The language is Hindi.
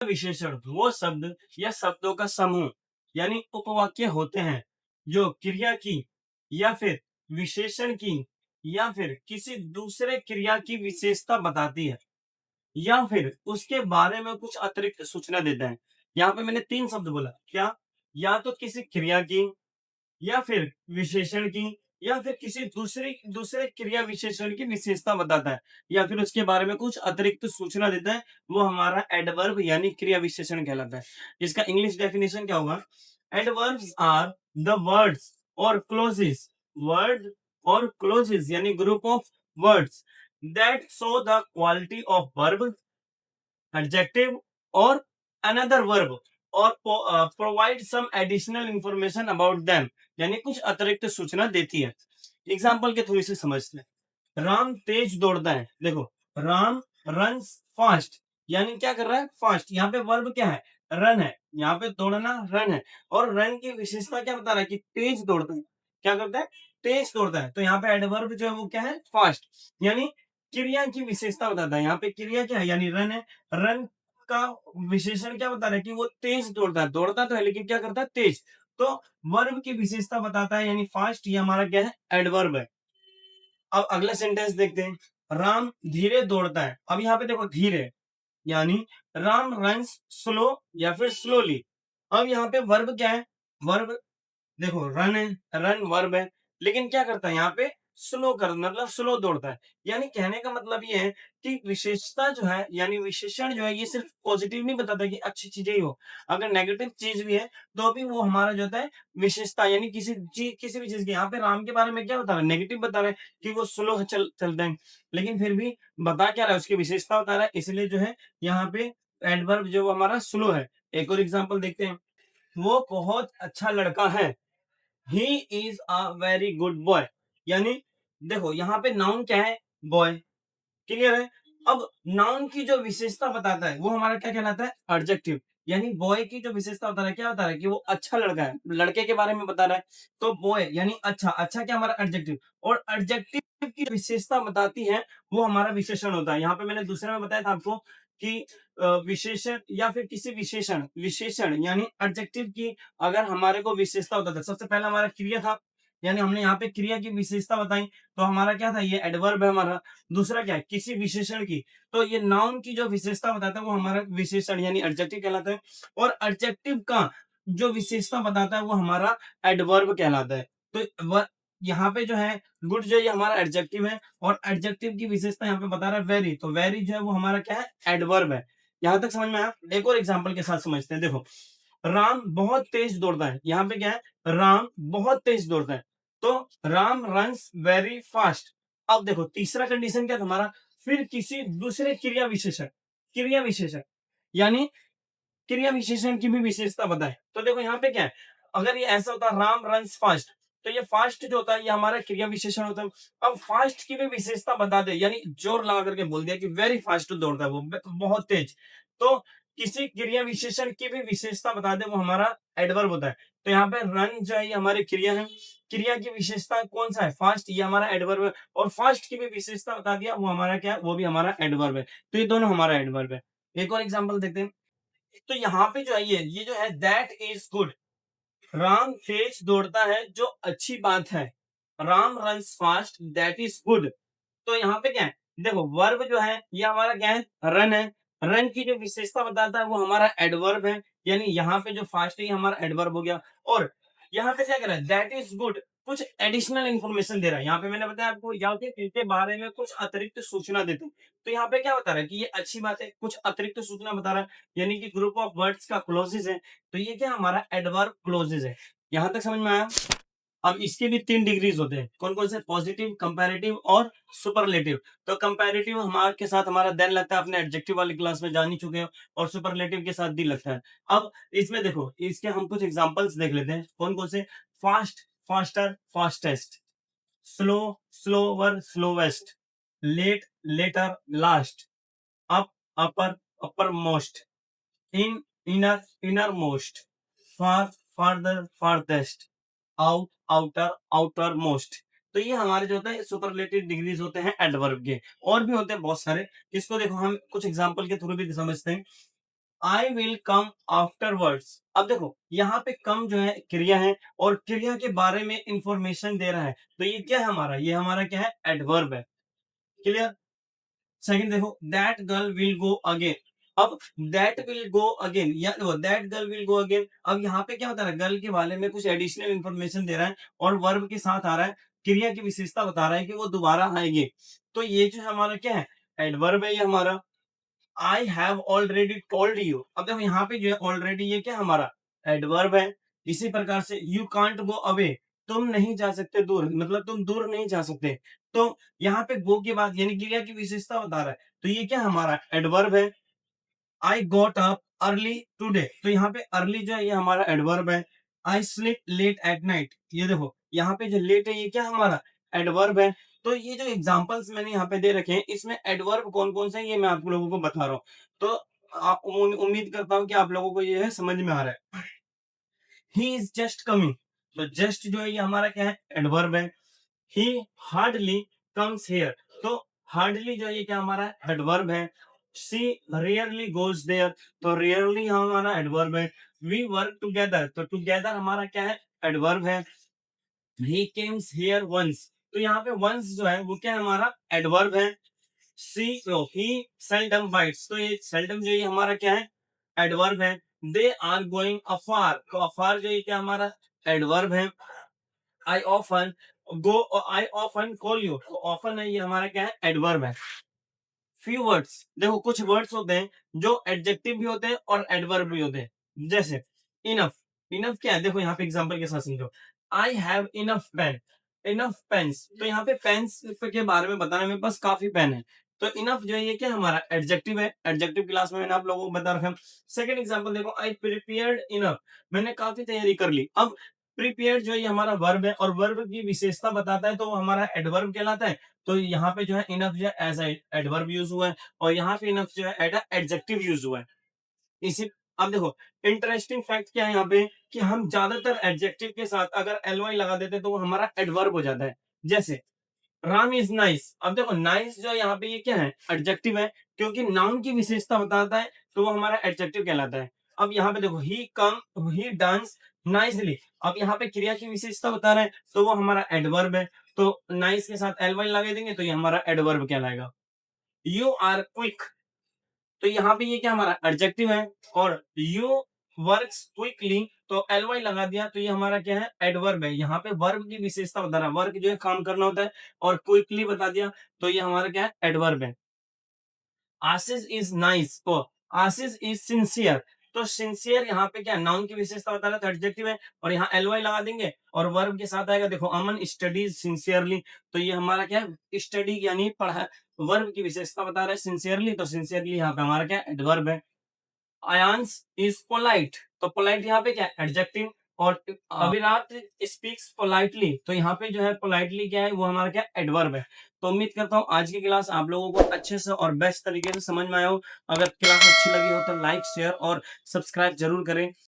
विशेषण वो शब्द या शब्दों का समूह यानी उपवाक्य होते हैं जो क्रिया की या फिर विशेषण की या फिर किसी दूसरे क्रिया की विशेषता बताती है या फिर उसके बारे में कुछ अतिरिक्त सूचना देता है। यहाँ पे मैंने तीन शब्द बोला, क्या? या तो किसी क्रिया की या फिर विशेषण की या फिर किसी दूसरे दूसरे क्रिया विशेषण की विशेषता बताता है या फिर उसके बारे में कुछ अतिरिक्त सूचना देता है, वो हमारा एडवर्ब यानी क्रिया विशेषण कहलाता है। इसका इंग्लिश डेफिनेशन क्या होगा? एडवर्ब्स आर द वर्ड्स और क्लोजेस, वर्ड और क्लोजेस यानी group of words that show the quality of verb, adjective or another verb और provide some additional information about them यानी कुछ अतिरिक्त सूचना देती है। एग्जाम्पल के थ्रू इसे समझते हैं। राम तेज दौड़ता है। देखो, राम रन्स फास्ट यानी क्या कर रहा है? फास्ट। यहाँ पे वर्ब क्या है? रन है। यहाँ पे दौड़ना रन है और रन की विशेषता क्या बता रहा है? कि तेज दौड़ता है। क्या करता है? तेज दौड़ता है। तो यहाँ पे एडवर्ब जो है वो क्या है? फास्ट। यानी क्रिया की विशेषता बताता है। यहाँ पे क्रिया क्या है? यानी रन है। रन का विशेषण क्या बता रहा है? कि वो तेज दौड़ता है। दौड़ता तो है लेकिन क्या करता है? तेज। तो वर्ब की विशेषता बताता है यानी फास्ट, ये हमारा क्या है? एडवर्ब है। अब अगला सेंटेंस देखते हैं। राम धीरे दौड़ता है। अब यहाँ पे देखो, धीरे यानी राम रन्स स्लो या फिर स्लोली। अब यहाँ पे वर्ब क्या है? वर्ब देखो, रन है, रन वर्ब है, लेकिन क्या करता है यहाँ पे? स्लो कर, मतलब स्लो दौड़ता है। यानी कहने का मतलब ये है कि विशेषता जो है यानी विशेषण जो है ये सिर्फ पॉजिटिव नहीं बताता कि अच्छी चीजें ही हो। अगर नेगेटिव चीज भी है तो भी वो हमारा जो होता है विशेषता, यानी किसी चीज, किसी भी चीज की। यहाँ पे राम के बारे में क्या बता रहा है? नेगेटिव बता रहा है कि वो स्लो चलते हैं, लेकिन फिर भी बता क्या रहा है? उसकी विशेषता बता रहा है, इसलिए जो है यहाँ पे एडवर्ब जो वो हमारा स्लो है। एक और एग्जाम्पल देखते हैं। वो बहुत अच्छा लड़का है। He is a very good boy. यानी देखो, यहाँ पे नाउन क्या है? बॉय। क्लियर है? अब नाउन की जो विशेषता बताता है वो हमारा क्या कहलाता है? एडजेक्टिव। यानी बॉय की जो विशेषता बता रहा है, क्या बता रहा है? कि वो अच्छा लड़का है, लड़के के बारे में बता रहा है। तो बॉय यानी अच्छा। अच्छा क्या हमारा? एडजेक्टिव। और एडजेक्टिव की विशेषता बताती है वो हमारा विशेषण होता है। यहाँ पे मैंने दूसरे में बताया था आपको कि विशेषण या फिर किसी विशेषण, विशेषण यानी एडजेक्टिव की अगर हमारे को विशेषता होता था, सबसे पहला हमारा क्रिया था, यानी हमने यहाँ पे क्रिया की विशेषता बताई, तो हमारा क्या था? ये एडवर्ब है हमारा। दूसरा क्या है? किसी विशेषण की। तो ये नाउन की जो विशेषता बताता है वो हमारा विशेषण यानी एडजेक्टिव कहलाता है। और एडजेक्टिव का जो विशेषता बताता है वो हमारा एडवर्ब कहलाता है। तो यहाँ पे जो है गुड जो है ये हमारा एडजेक्टिव है और एडजेक्टिव की विशेषता यहाँ पे बता रहा है वेरी। तो वेरी जो है वो हमारा क्या है? एडवर्ब है। यहाँ तक समझ में आया? एक और एग्जाम्पल के साथ समझते हैं। देखो, राम बहुत तेज दौड़ता है। यहाँ पे क्या है? राम बहुत तेज दौड़ता है। तो राम रन्स वेरी फास्ट। अब देखो, तीसरा कंडीशन क्या था हमारा? फिर किसी दूसरे क्रिया विशेषण, क्रिया विशेषण यानी क्रिया विशेषण की भी विशेषता बताए। तो देखो यहाँ पे क्या है? अगर ये ऐसा होता राम रन्स फास्ट, तो ये फास्ट जो होता है ये हमारा क्रिया विशेषण होता है। अब फास्ट की भी विशेषता बता दे, यानी जोर लगा करके बोल दिया कि वेरी फास्ट दौड़ता है वो, बहुत तेज। तो किसी क्रिया विशेषण की भी विशेषता बता दे वो हमारा एडवर्ब होता है। तो यहाँ पे रन जो है ये हमारी क्रिया है। क्रिया की विशेषता कौन सा है? फास्ट, ये हमारा एडवर्ब है। और फास्ट की भी विशेषता बता दिया वो हमारा क्या है? वो भी हमारा एडवर्ब है। तो ये दोनों हमारा एडवर्ब है। एक और एग्जाम्पल देखते हैं। तो यहाँ पे जो है ये जो है दैट इज गुड। राम तेज दौड़ता है जो अच्छी बात है। Ram runs fast that is good. तो यहाँ पे क्या है? देखो, वर्ब जो है ये हमारा क्या है? रन है। रन की जो विशेषता बताता है वो हमारा एडवर्ब है। यानी यहाँ पे जो फास्ट है ये हमारा एडवर्ब हो गया। और यहाँ पे क्या कर रहा है? दैट इज गुड, कुछ एडिशनल इंफॉर्मेशन दे रहा है। यहाँ पे मैंने बताया आपको, या फिर इनके बारे में कुछ अतिरिक्त सूचना देते हैं। तो यहाँ पे क्या बता रहा है? कि ये अच्छी बात है, कुछ अतिरिक्त सूचना बता रहा है, यानी कि ग्रुप ऑफ वर्ड्स का क्लोजेज है। तो ये क्या हमारा? एडवर्ब क्लोजेज है। यहाँ तक समझ में आया? अब इसके भी तीन डिग्रीज होते हैं। कौन कौन से? पॉजिटिव, कंपैरेटिव और सुपरलेटिव। तो कंपैरेटिव हमारे के साथ हमारा देन लगता है, अपने एडजेक्टिव वाली क्लास में जान ही चुके हो। और सुपरलेटिव के साथ दी लगता है। अब इसमें देखो, इसके हम कुछ एग्जांपल्स देख लेते हैं। कौन कौन से? Fast, faster, fastest. Slow, slower, slowest. Late, later, last. Up, upper, uppermost. In, inner, innermost. Far, farther, farthest. Out, outer, outermost. तो ये हमारे जो होते हैं सुपरलेटिव डिग्रीज होते हैं एडवर्ब के। और भी होते हैं बहुत सारे। इसको देखो हम कुछ एग्जांपल के थ्रू भी समझते हैं। I will come afterwards. अब देखो यहाँ पे कम जो है क्रिया है और क्रिया के बारे में इंफॉर्मेशन दे रहा है, तो ये क्या है हमारा, ये हमारा क्या है, एडवर्ब है। क्लियर। सेकंड देखो, that girl will go again. अब दैट विल गो अगेन या that girl will go again, अब यहाँ पे क्या होता है, गर्ल के बारे में कुछ एडिशनल इंफॉर्मेशन दे रहा है और वर्ब के साथ आ रहा है, क्रिया की विशेषता बता रहा है कि वो दोबारा आएंगे। तो ये जो है हमारा क्या है, एडवर्ब है ये हमारा। I have already told you, अब देखो यहाँ पे जो है ऑलरेडी, ये क्या हमारा एडवर्ब है। इसी प्रकार से यू कांट गो अवे, तुम नहीं जा सकते दूर, मतलब तुम दूर नहीं जा सकते। तो यहाँ पे गो के बाद यानी क्रिया की विशेषता बता रहा है, तो ये क्या हमारा एडवर्ब है। I got up early today, तो यहाँ पे अर्ली जो है ये हमारा एडवर्ब है। I sleep late at night, ये देखो यहाँ पे जो लेट है ये क्या हमारा एडवर्ब है। तो ये जो एग्जांपल्स मैंने यहाँ पे दे रखे हैं, इसमें एडवर्ब कौन कौन से हैं ये मैं आप लोगों को बता रहा हूँ। तो उम्मीद करता हूँ कि आप लोगों को ये है समझ में आ रहा है। ही इज जस्ट कमिंग, तो जस्ट जो है ये हमारा क्या है, एडवर्ब है। ही हार्डली कम्स हियर, तो हार्डली जो है ये क्या हमारा एडवर्ब है। शी रेयरली गोज देयर, तो रेयरली हमारा एडवर्ब है। वी वर्क टुगेदर, तो टुगेदर हमारा क्या है, एडवर्ब है। ही केम्स हियर वंस, तो यहाँ पे वंस जो है वो क्या है हमारा एडवर्ब है। सी ही सेल्डम बाइट्स, तो ये सेल्डम जो ये हमारा क्या है, एडवर्ब है। दे आर गोइंग अफार, तो अफार जो ये क्या हमारा एडवर्ब है। I often go, I often call you, तो ऑफन है ये हमारा क्या है, एडवर्ब है। फ्यू वर्ड्स, देखो कुछ वर्ड्स होते हैं जो एडजेक्टिव भी होते हैं और एडवर्ब भी होते हैं। जैसे इनफ, इनफ क्या है, देखो यहाँ पे एग्जांपल के साथ समझो। I have enough pen, enough pens, तो यहाँ पे पेन्स के बारे में बताना, मेरे पास काफी पेन है। तो इनफ जो है ये क्या हमारा एडजेक्टिव है, एडजेक्टिव क्लास में मैंने आप लोगों को बता रखा है। सेकंड एग्जांपल देखो, आई प्रिपेयर्ड इनफ, मैंने काफी तैयारी कर ली। अब प्रिपेयर्ड जो है ये हमारा वर्ब है और वर्ब की विशेषता बताता है, तो वो हमारा एडवर्ब कहलाता है। तो यहाँ पे जो है इनफ जो है एज एडवर्ब यूज हुआ है और यहाँ पे इनफ जो है एड एडजेक्टिव यूज हुआ है। इसी, अब देखो इंटरेस्टिंग फैक्ट क्या है यहाँ पे, कि हम ज्यादातर एडजेक्टिव के साथ अगर एलवाई लगा देते तो वो हमारा एडवर्ब हो जाता है। जैसे राम इज नाइस, अब देखो नाइस जो है यहाँ पे ये क्या है, एडजेक्टिव है, क्योंकि नाउन की विशेषता बताता है तो वो हमारा एडजेक्टिव कहलाता है। अब यहाँ पे देखो ही डांस नाइसली, अब यहाँ पे क्रिया की विशेषता बता रहा है तो वो हमारा एडवर्ब है। तो नाइस के साथ एल वाई लगा देंगे तो ये हमारा एडवर्ब कहलाएगा। यू आर क्विक, तो यहाँ पे ये क्या हमारा एडजेक्टिव है। और यू वर्क्स क्विकली, तो एल वाई लगा दिया तो ये हमारा क्या है, एडवर्ब है। यहाँ पे वर्ब की विशेषता बता रहा है, वर्क जो है काम करना होता है, और क्विकली बता दिया तो ये हमारा क्या है, एडवर्ब है। आशीष इज नाइस, तो आशीष इज सिंसियर, तो सिंसियर यहाँ पे क्या नाउन की विशेषता बता रहा था, एडजेक्टिव है, और यहाँ एल वाई लगा देंगे और वर्ब के साथ आएगा। देखो अमन स्टडीज सिंसियरली, तो ये हमारा क्या है, स्टडी यानी पढ़ा, वर्ब की विशेषता बता रहा है सिंसियरली, तो सिंसियरली यहाँ पे हमारा क्या एडवर्ब है। आयांश इज पोलाइट, तो पोलाइट यहाँ पे क्या है, एडजेक्टिव। और अविराट स्पीक्स पोलाइटली, तो यहाँ पे जो है पोलाइटली क्या है, वो हमारा क्या एडवर्ब है। तो उम्मीद करता हूँ आज की क्लास आप लोगों को अच्छे से और बेस्ट तरीके से समझ में आया हो। अगर क्लास अच्छी लगी हो तो लाइक शेयर और सब्सक्राइब जरूर करें।